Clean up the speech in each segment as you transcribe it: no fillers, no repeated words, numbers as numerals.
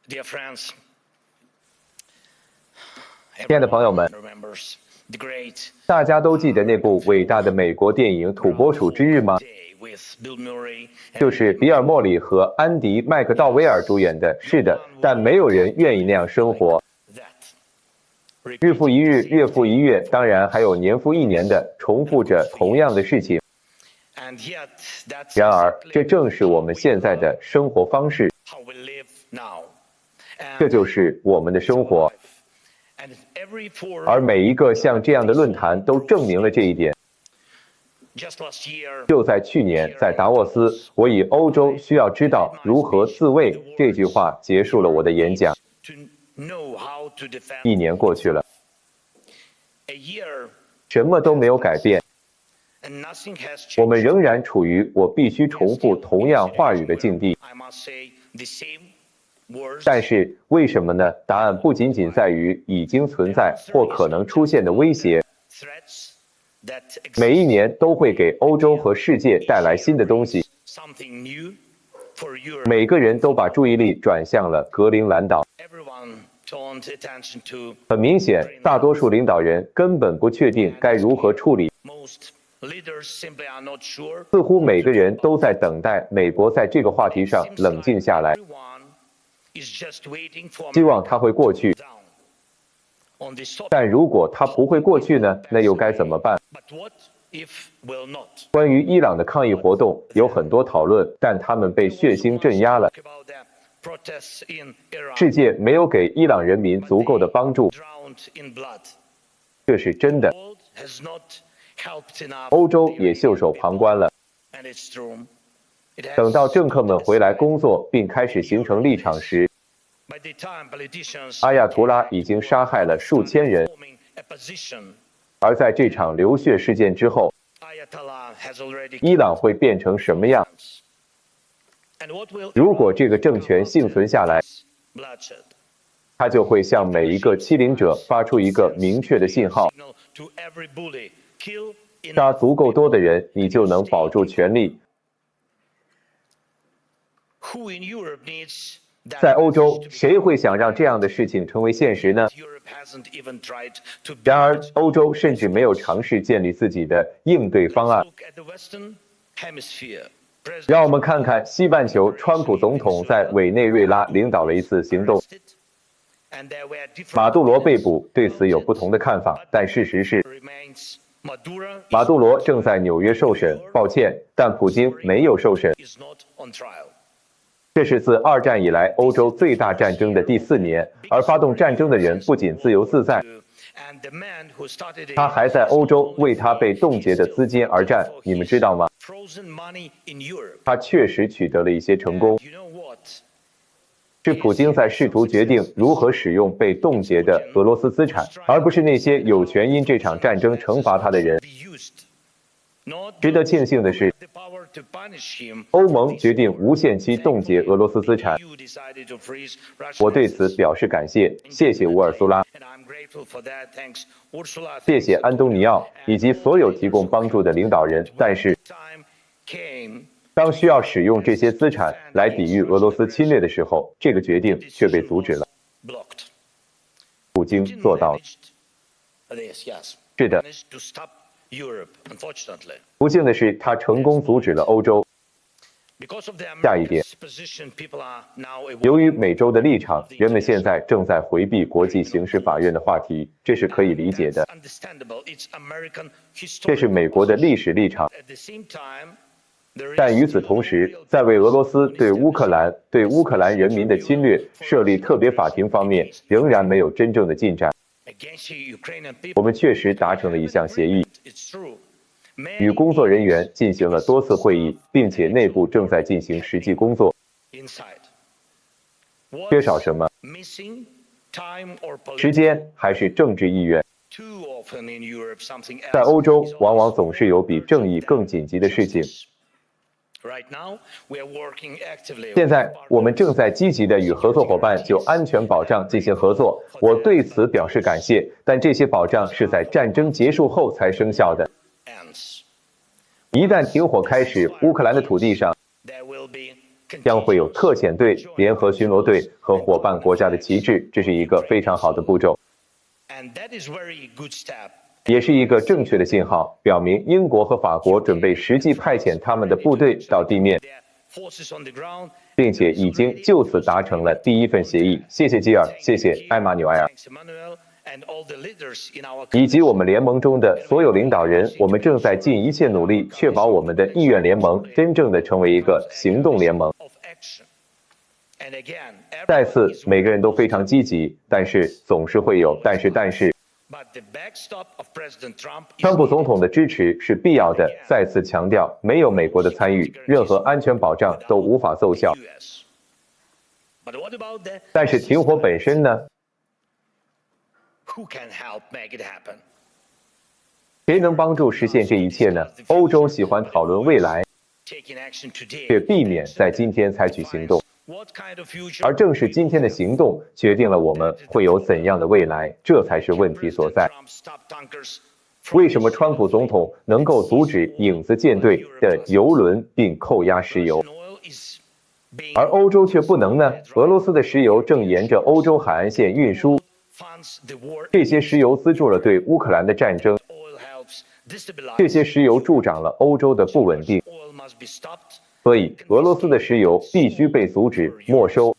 Dear friends, 亲爱的朋友们， remembers the great 大家都记得那部伟大的美国电影《土拨鼠之日》吗？ day with Bill Murray 就是比尔·莫里和安迪·麦克道威尔主演的。是的，但没有人愿意那样生活， that 日复一日，月复一月，当然还有年复一年的重复着同样的事情。 and yet that's 然而，这正是我们现在的生活方式， how we live now. 这就是我们的生活。 And every forum 而每一个像这样的论坛都证明了这一点。 just last year 就在去年，在达沃斯，我以欧洲需要知道如何自卫这句话结束了我的演讲。 to know how to defend 一年过去了， a year 什么都没有改变， and nothing has 我 changed. 们仍然处于我必须重复同样话语的境地。 I must say the same words 但是为什么呢？答案不仅仅在于已经存在或可能出现的威胁， threats that 每 exist 一年都会给欧洲和世界带来新的东西。 something new for Europe. 每个人都把注意力转向了格陵兰岛。 Everyone turned attention to 很明显，大多数领导人根本不确定该如何处理。 most leaders simply are not sure. 似乎每个人都在等待美国在这个话题上 Seems 冷 like 静下来， everyone is just waiting for 希望它会过去。 down on this topic. 但如果它不会过去呢？那又该怎么办？ But what if will not? 关于伊朗的抗议活动有很多讨论，但他们被血腥镇压了。 Talk about the protests in Iran 世界没有给伊朗人民足够的帮助， drowned in blood. 这是真的。 The world has not helped enough. 欧洲也袖手旁观了。 And it's true. It has 等到政客们回来工作并开始形成立场时， by the time politicians 阿亚图拉已经杀害了数千人。 forming a position, 而在这场流血事件之后， Ayatollah has already 伊朗会变成什么样？ And what will 如果这个政权幸存下来， bloodshed 它就会向每一个欺凌者发出一个明确的信号： signal to every bully, kill in 杀足够多的人，你就能保住权力。 who in Europe needs that 在欧洲 message，to be 谁会想让这样的事情成为现实呢？ Europe hasn't even tried to 然而 build，欧洲甚至没有尝试建立自己的应对方案。 Look at the Western Hemisphere. 让我们看看西半球，川普总统在委内瑞拉领导了一次行动。 And there were different 马杜罗被捕，对此有不同的看法，但事实是， remains Maduro 马杜罗正在纽约受审。抱歉，但普京没有受审。 is not on trial. 这是自二战以来欧洲最大战争的第4年，而发动战争的人不仅自由自在， And the man who started 他还在欧洲为他被冻结的资金而战。你们知道吗？ frozen money in Europe. 他确实取得了一些成功。 You know what? 是普京在试图决定如何使用被冻结的俄罗斯资产，而不是那些有权因这场战争惩罚他的人。 Be used. Not 值得庆幸的是， the power to punish him. 欧盟决定无限期冻结俄罗斯资产。 You decided to freeze 我 Russian 对此表示感谢，谢谢乌尔苏拉， and I'm grateful for that. Thanks, Ursula. 谢谢安东尼奥以及所有提供帮助的领导人。但是， Time came 当需要使用这些资产来抵御俄罗斯侵略的时候，这个决定却被阻止了。 blocked. 普京做到了。 This, yes. 是的， Managed to stop Europe, unfortunately. 不幸的是，他成功阻止了欧洲。 Because of the 下一点 Americans' position, people are now 由于美洲的立场，人们现在正在回避国际刑事法院的话题，这是可以理解的。 understandable. It's American 这是 history. 美国的历史立场。 At the same time, there is 但与此同时，在为俄罗斯对乌克兰人民的侵略设立特别法庭方面，仍然没有真正的进展。 against the Ukrainian 我 people. 们确实达成了一项协议， It's true. 与 Many 工作人员进行了多次会议，并且内部正在进行实际工作。 inside. 缺 What's 少什么？ missing? Time or 时 politics? 间还是政治意愿？ Too often in Europe, something 在 else 欧洲 is，往往 also 总是有比正义更紧急的事情。 Right now, we are working actively. 现在，我们正在积极地与合作伙伴就安全保障进行合作，我对此表示感谢。但这些保障是在战争结束后才生效的。 ends. 一旦停火开始，乌克兰的土地上 There will be 将会有特遣队、联合巡逻队和伙伴国家的旗帜，这是一个非常好的步骤，也是一个正确的信号，表明英国和法国准备实际派遣他们的部队到地面，并且已经就此达成了第一份协议。谢谢基尔，谢谢埃马纽埃尔，以及我们联盟中的所有领导人，我们正在尽一切努力，确保我们的意愿联盟真正的成为一个行动联盟。再次，每个人都非常积极，但是总是会有但是。川普总统的支持是必要的。再次强调，没有美国的参与，任何安全保障都无法奏效。但是停火本身呢？谁能帮助实现这一切呢？欧洲喜欢讨论未来，却避免在今天采取行动。而正是今天的行动决定了我们会有怎样的未来，这才是问题所在。为什么川普总统能够阻止影子舰队的油轮并扣押石油，而欧洲却不能呢？俄罗斯的石油正沿着欧洲海岸线运输，这些石油资助了对乌克兰的战争，这些石油助长了欧洲的不稳定。所以，俄罗斯的石油必须被阻止、没收，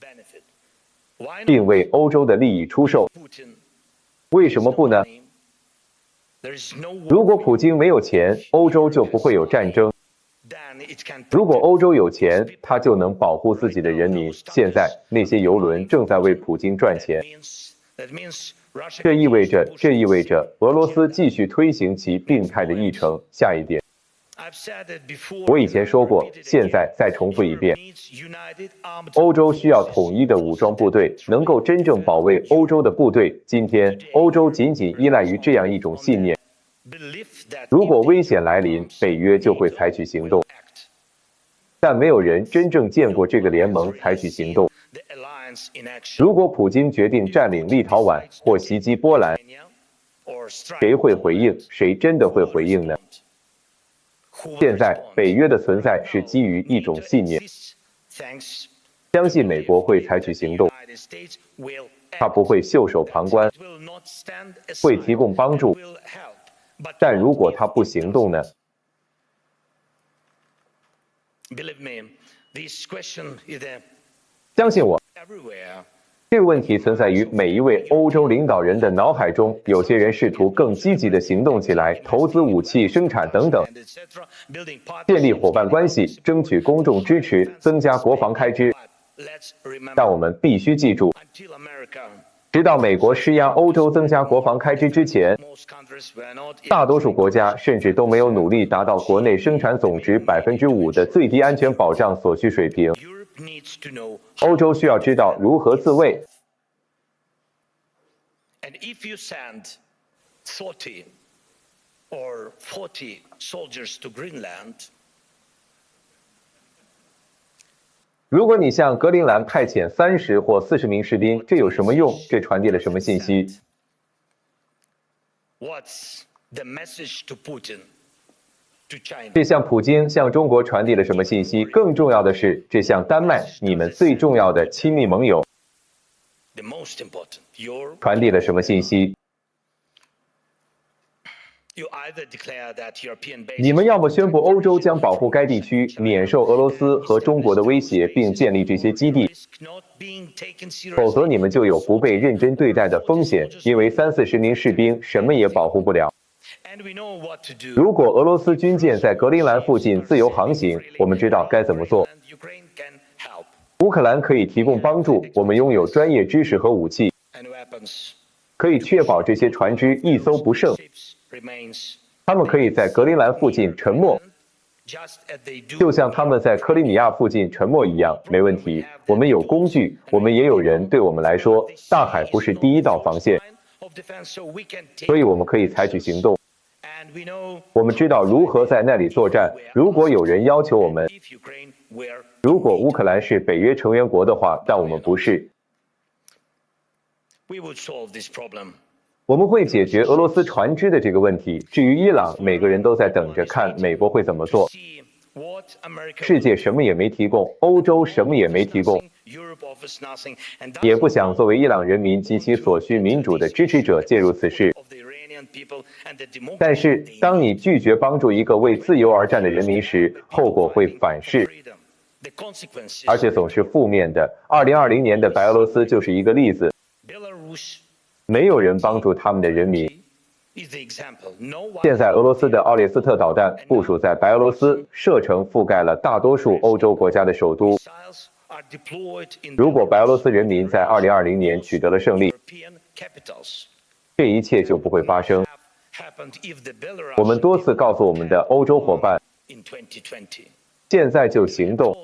并为欧洲的利益出售。为什么不呢？如果普京没有钱，欧洲就不会有战争；如果欧洲有钱，他就能保护自己的人民。现在，那些油轮正在为普京赚钱，这意味着俄罗斯继续推行其病态的议程。下一点。我以前说过，现在再重复一遍，欧洲需要统一的武装部队，能够真正保卫欧洲的部队。今天，欧洲仅仅依赖于这样一种信念：如果危险来临，北约就会采取行动。但没有人真正见过这个联盟采取行动。如果普京决定占领立陶宛或袭击波兰，谁会回应？谁真的会回应呢？现在，北约的存在是基于一种信念，相信美国会采取行动，他不会袖手旁观，会提供帮助。但如果他不行动呢？相信我，这个问题存在于每一位欧洲领导人的脑海中。有些人试图更积极地行动起来，投资武器生产等等，建立伙伴关系，争取公众支持，增加国防开支。但我们必须记住，直到美国施压欧洲增加国防开支之前，大多数国家甚至都没有努力达到国内生产总值5%的最低安全保障所需水平。欧洲需要知道如何自卫。如果你向格陵兰派遣30或40名士兵，这有什么用？这传递了什么信息？这向普京、向中国传递了什么信息？更重要的是，这向丹麦，你们最重要的亲密盟友，传递了什么信息？你们要么宣布欧洲将保护该地区，免受俄罗斯和中国的威胁，并建立这些基地，否则你们就有不被认真对待的风险，因为30-40名士兵什么也保护不了。如果俄罗斯军舰在格陵兰附近自由航行，我们知道该怎么做。乌克兰可以提供帮助，我们拥有专业知识和武器，可以确保这些船只一艘不剩。他们可以在格陵兰附近沉没，就像他们在克里米亚附近沉没一样，没问题。我们有工具，我们也有人。对我们来说，大海不是第一道防线，所以我们可以采取行动。我们知道如何在那里作战。如果有人要求我们，如果乌克兰是北约成员国的话，但我们不是，我们会解决俄罗斯船只的这个问题。至于伊朗，每个人都在等着看美国会怎么做。世界什么也没提供，欧洲什么也没提供，也不想作为伊朗人民及其所需民主的支持者介入此事。但是，当你拒绝帮助一个为自由而战的人民时，后果会反噬，而且总是负面的。2020年的白俄罗斯就是一个例子，没有人帮助他们的人民。现在，俄罗斯的奥列斯特导弹部署在白俄罗斯，射程覆盖了大多数欧洲国家的首都。如果白俄罗斯人民在2020年取得了胜利，这一切就不会发生。我们多次告诉我们的欧洲伙伴，现在就行动，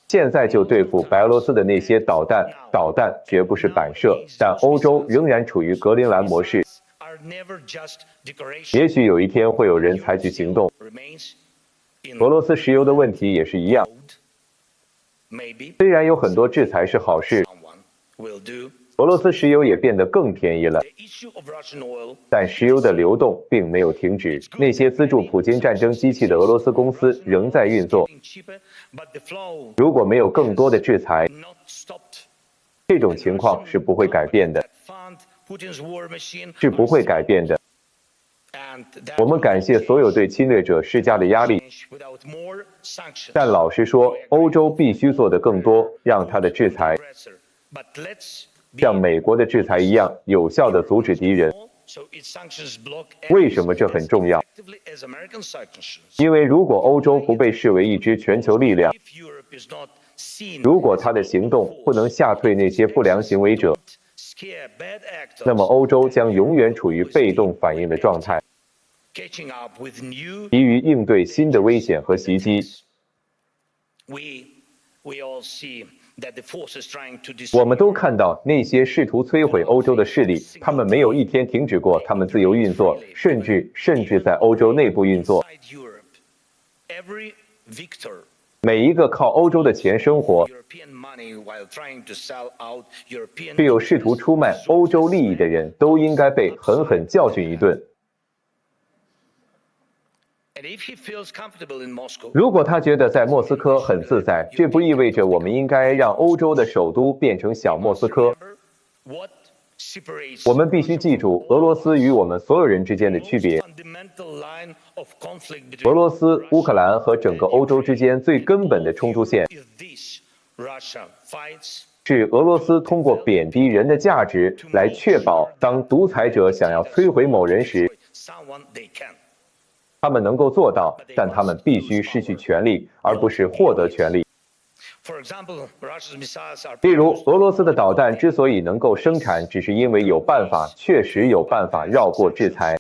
现在就对付白俄罗斯的那些导弹。导弹绝不是摆设，但欧洲仍然处于格陵兰模式。也许有一天会有人采取行动。俄罗斯石油的问题也是一样。虽然有很多制裁是好事，俄罗斯石油也变得更便宜了，但石油的流动并没有停止。那些资助普京战争机器的俄罗斯公司仍在运作。如果没有更多的制裁，这种情况是不会改变的，是不会改变的。我们感谢所有对侵略者施加的压力，但老实说，欧洲必须做得更多，让他的制裁像美国的制裁一样有效地阻止敌人。为什么这很重要？因为如果欧洲不被视为一支全球力量，如果他的行动不能吓退那些不良行为者，那么欧洲将永远处于被动反应的状态，急于应对新的危险和袭击。我们都看到那些试图摧毁欧洲的势力，他们没有一天停止过他们自由运作，甚至在欧洲内部运作。每一个靠欧洲的钱生活，却又试图出卖欧洲利益的人，都应该被狠狠教训一顿。如果他觉得在莫斯科很自在，这不意味着我们应该让欧洲的首都变成小莫斯科。我们必须记住俄罗斯与我们所有人之间的区别。俄罗斯、乌克兰和整个欧洲之间最根本的冲突线，是俄罗斯通过贬低人的价值来确保，当独裁者想要摧毁某人时，他们能够做到，但他们必须失去权力，而不是获得权力。例如，俄罗斯的导弹之所以能够生产，只是因为有办法，确实有办法绕过制裁。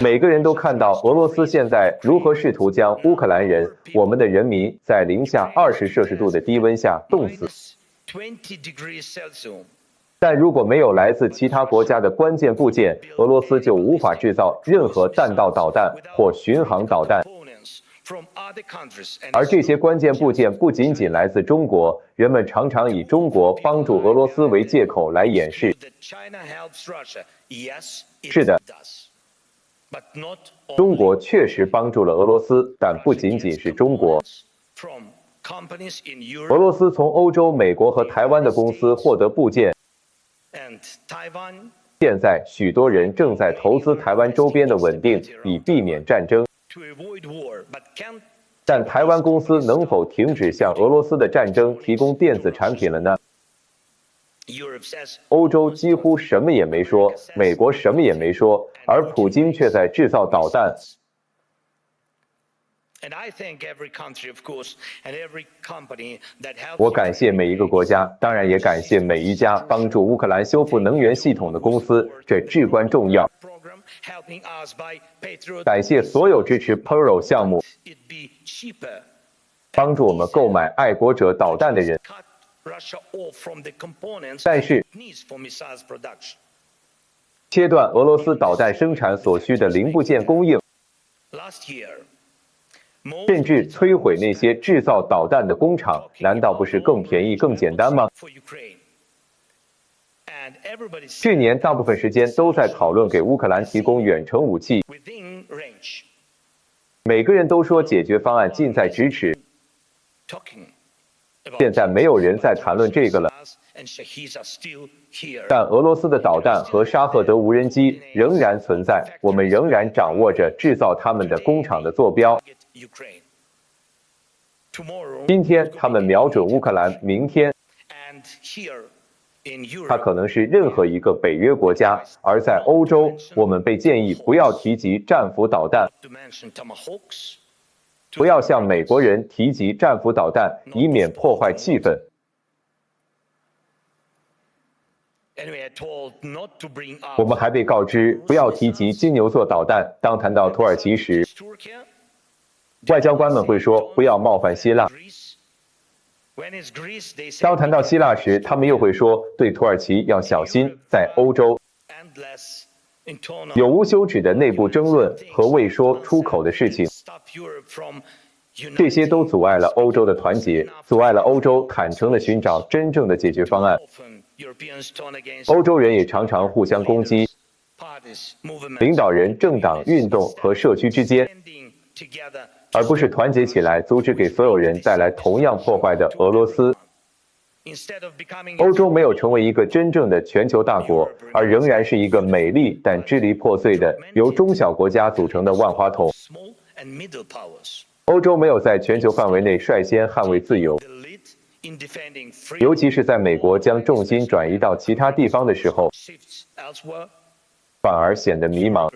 每个人都看到俄罗斯现在如何试图将乌克兰人，我们的人民，在-20°C的低温下冻死。但如果没有来自其他国家的关键部件，俄罗斯就无法制造任何弹道导弹或巡航导弹。而这些关键部件不仅仅来自中国，人们常常以中国帮助俄罗斯为借口来掩饰。是的，中国确实帮助了俄罗斯，但不仅仅是中国。俄罗斯从欧洲、美国和台湾的公司获得部件。现在，许多人正在投资台湾周边的稳定，以避免战争。但台湾公司能否停止向俄罗斯的战争提供电子产品了呢？欧洲几乎什么也没说，美国什么也没说，而普京却在制造导弹。我感谢每一个国家，当然也感谢每一家帮助乌克兰修复能源系统的公司，这至关重要。感谢所有支持 Pearl 项目，帮助我们购买爱国者导弹的人。但是，切断俄罗斯导弹生产所需的零部件供应，甚至摧毁那些制造导弹的工厂，难道不是更便宜、更简单吗？去年大部分时间都在讨论给乌克兰提供远程武器，每个人都说解决方案近在咫尺，现在没有人在谈论这个了。但俄罗斯的导弹和沙赫德无人机仍然存在，我们仍然掌握着制造它们的工厂的坐标。今天他们瞄准乌克兰，明天它可能是任何一个北约国家。而在欧洲，我们被建议不要提及战斧导弹，不要向美国人提及战斧导弹，以免破坏气氛。我们还被告知不要提及金牛座导弹。当谈到土耳其时，外交官们会说不要冒犯希腊。当谈到希腊时，他们又会说对土耳其要小心。在欧洲，有无休止的内部争论和未说出口的事情，这些都阻碍了欧洲的团结，阻碍了欧洲坦诚地寻找真正的解决方案。欧洲人也常常互相攻击，领导人、政党、运动和社区之间，而不是团结起来阻止给所有人带来同样破坏的俄罗斯。欧洲没有成为一个真正的全球大国，而仍然是一个美丽但支离破碎的由中小国家组成的万花筒。欧洲没有在全球范围内率先捍卫自由，尤其是在美国将重心转移到其他地方的时候，反而显得迷茫，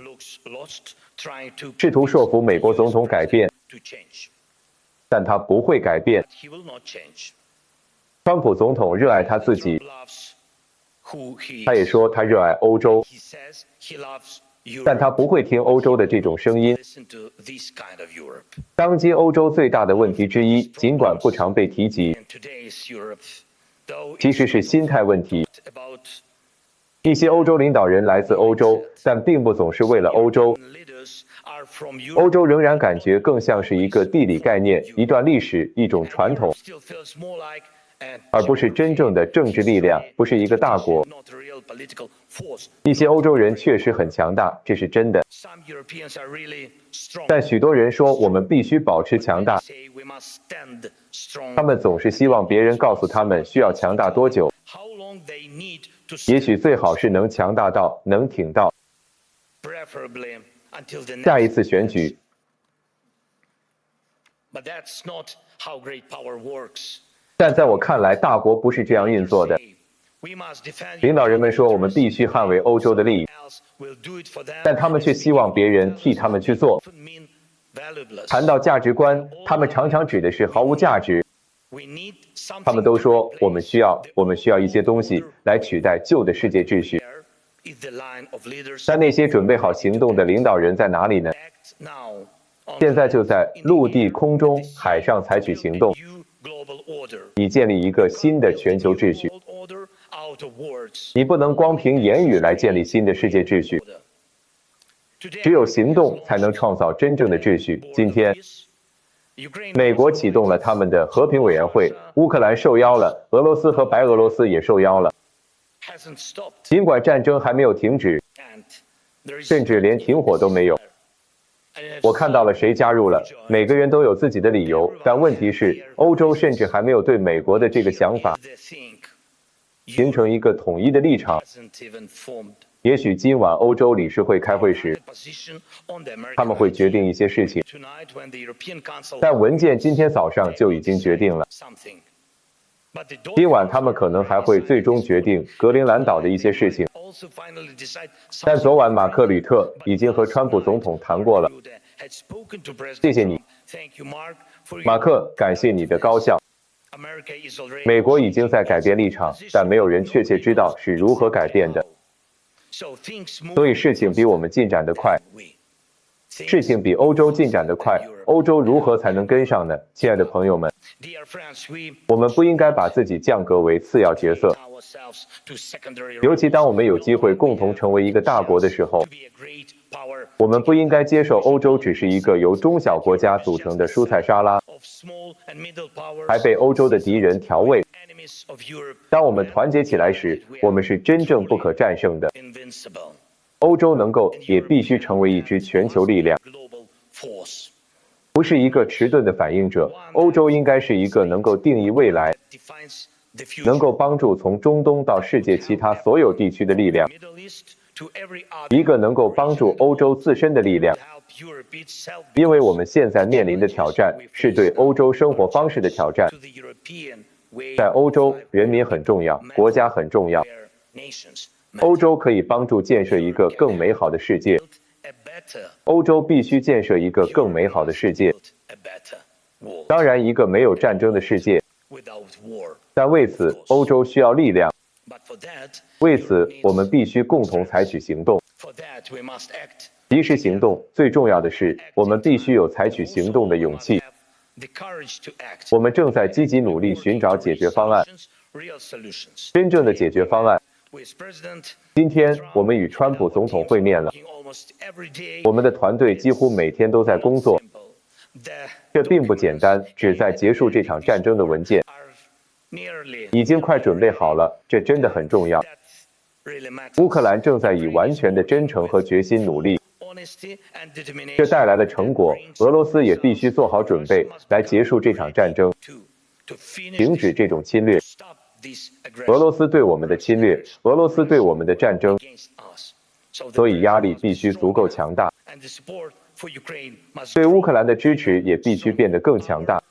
试图说服美国总统改变，但他不会改变。川普总统热爱他自己，他也说他热爱欧洲，但他不会听欧洲的这种声音。当今欧洲最大的问题之一，尽管不常被提及，其实是心态问题。一些欧洲领导人来自欧洲，但并不总是为了欧洲。欧洲仍然感觉更像是一个地理概念、一段历史、一种传统，而不是真正的政治力量，不是一个大国。一些欧洲人确实很强大，这是真的。但许多人说我们必须保持强大，他们总是希望别人告诉他们需要强大多久。也许最好是能强大到能挺到下一次选举。但在我看来，大国不是这样运作的。领导人们说我们必须捍卫欧洲的利益，但他们却希望别人替他们去做。谈到价值观，他们常常指的是毫无价值。他们都说我们需要一些东西来取代旧的世界秩序。但那些准备好行动的领导人在哪里呢？现在就在陆地、空中、海上采取行动，以建立一个新的全球秩序。你不能光凭言语来建立新的世界秩序，只有行动才能创造真正的秩序。今天，美国启动了他们的和平委员会，乌克兰受邀了，俄罗斯和白俄罗斯也受邀了。尽管战争还没有停止，甚至连停火都没有。我看到了谁加入了，每个人都有自己的理由，但问题是，欧洲甚至还没有对美国的这个想法形成一个统一的立场。也许今晚欧洲理事会开会时，他们会决定一些事情，但文件今天早上就已经决定了。今晚他们可能还会最终决定格陵兰岛的一些事情，但昨晚马克吕特已经和川普总统谈过了。谢谢你，马克，感谢你的高效。美国已经在改变立场，但没有人确切知道是如何改变的。所以事情比我们进展得快，事情比欧洲进展得快，欧洲如何才能跟上呢？亲爱的朋友们，我们不应该把自己降格为次要角色，尤其当我们有机会共同成为一个大国的时候，我们不应该接受欧洲只是一个由中小国家组成的蔬菜沙拉，还被欧洲的敌人调味。当我们团结起来时，我们是真正不可战胜的。欧洲能够，也必须成为一支全球力量。不是一个迟钝的反应者。欧洲应该是一个能够定义未来，能够帮助从中东到世界其他所有地区的力量，一个能够帮助欧洲自身的力量。因为我们现在面临的挑战是对欧洲生活方式的挑战。在欧洲，人民很重要，国家很重要。欧洲可以帮助建设一个更美好的世界。欧洲必须建设一个更美好的世界。当然，一个没有战争的世界。但为此，欧洲需要力量。为此，我们必须共同采取行动。及时行动，最重要的是，我们必须有采取行动的勇气。我们正在积极努力寻找解决方案，真正的解决方案。今天，我们与川普总统会面了。我们的团队几乎每天都在工作。这并不简单，旨在结束这场战争的文件已经快准备好了，这真的很重要。乌克兰正在以完全的真诚和决心努力，这带来了成果。俄罗斯也必须做好准备来结束这场战争，停止这种侵略。俄罗斯对我们的侵略，俄罗斯对我们的战争，所以压力必须足够强大。对乌克兰的支持也必须变得更强大。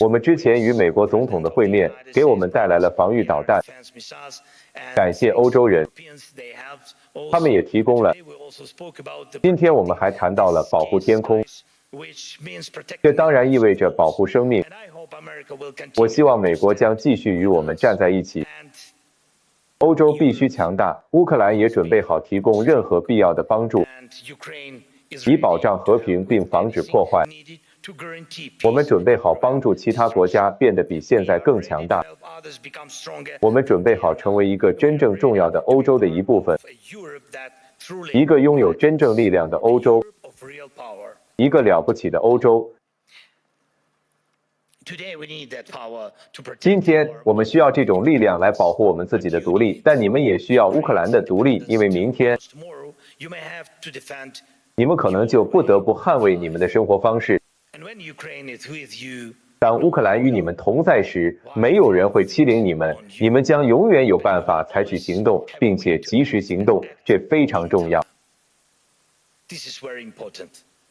我们之前与美国总统的会面，给我们带来了防御导弹。感谢欧洲人，他们也提供了。今天我们还谈到了保护天空，这当然意味着保护生命。我希望美国将继续与我们站在一起。欧洲必须强大，乌克兰也准备好提供任何必要的帮助，以保障和平并防止破坏。我们准备好帮助其他国家变得比现在更强大。我们准备好成为一个真正重要的欧洲的一部分，一个拥有真正力量的欧洲，一个了不起的欧洲。今天我们需要这种力量来保护我们自己的独立，但你们也需要乌克兰的独立，因为明天你们可能就不得不捍卫你们的生活方式。当乌克兰与你们同在时，没有人会欺凌你们，你们将永远有办法采取行动，并且及时行动，这非常重要。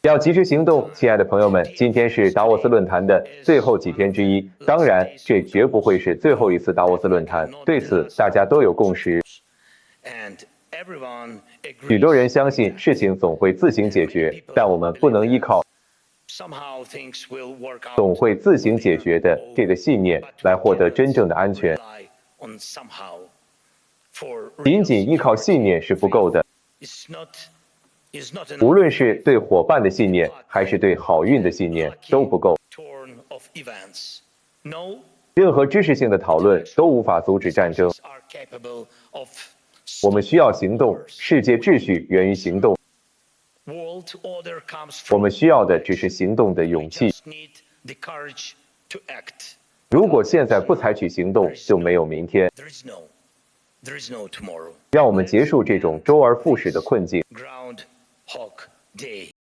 要及时行动，亲爱的朋友们，今天是达沃斯论坛的最后几天之一，当然，这绝不会是最后一次达沃斯论坛，对此大家都有共识。许多人相信事情总会自行解决，但我们不能依靠总会自行解决的这个信念来获得真正的安全。仅仅依靠信念是不够的，无论是对伙伴的信念，还是对好运的信念，都不够。任何知识性的讨论都无法阻止战争。我们需要行动，世界秩序源于行动。我们需要的只是行动的勇气。如果现在不采取行动，就没有明天。让我们结束这种周而复始的困境。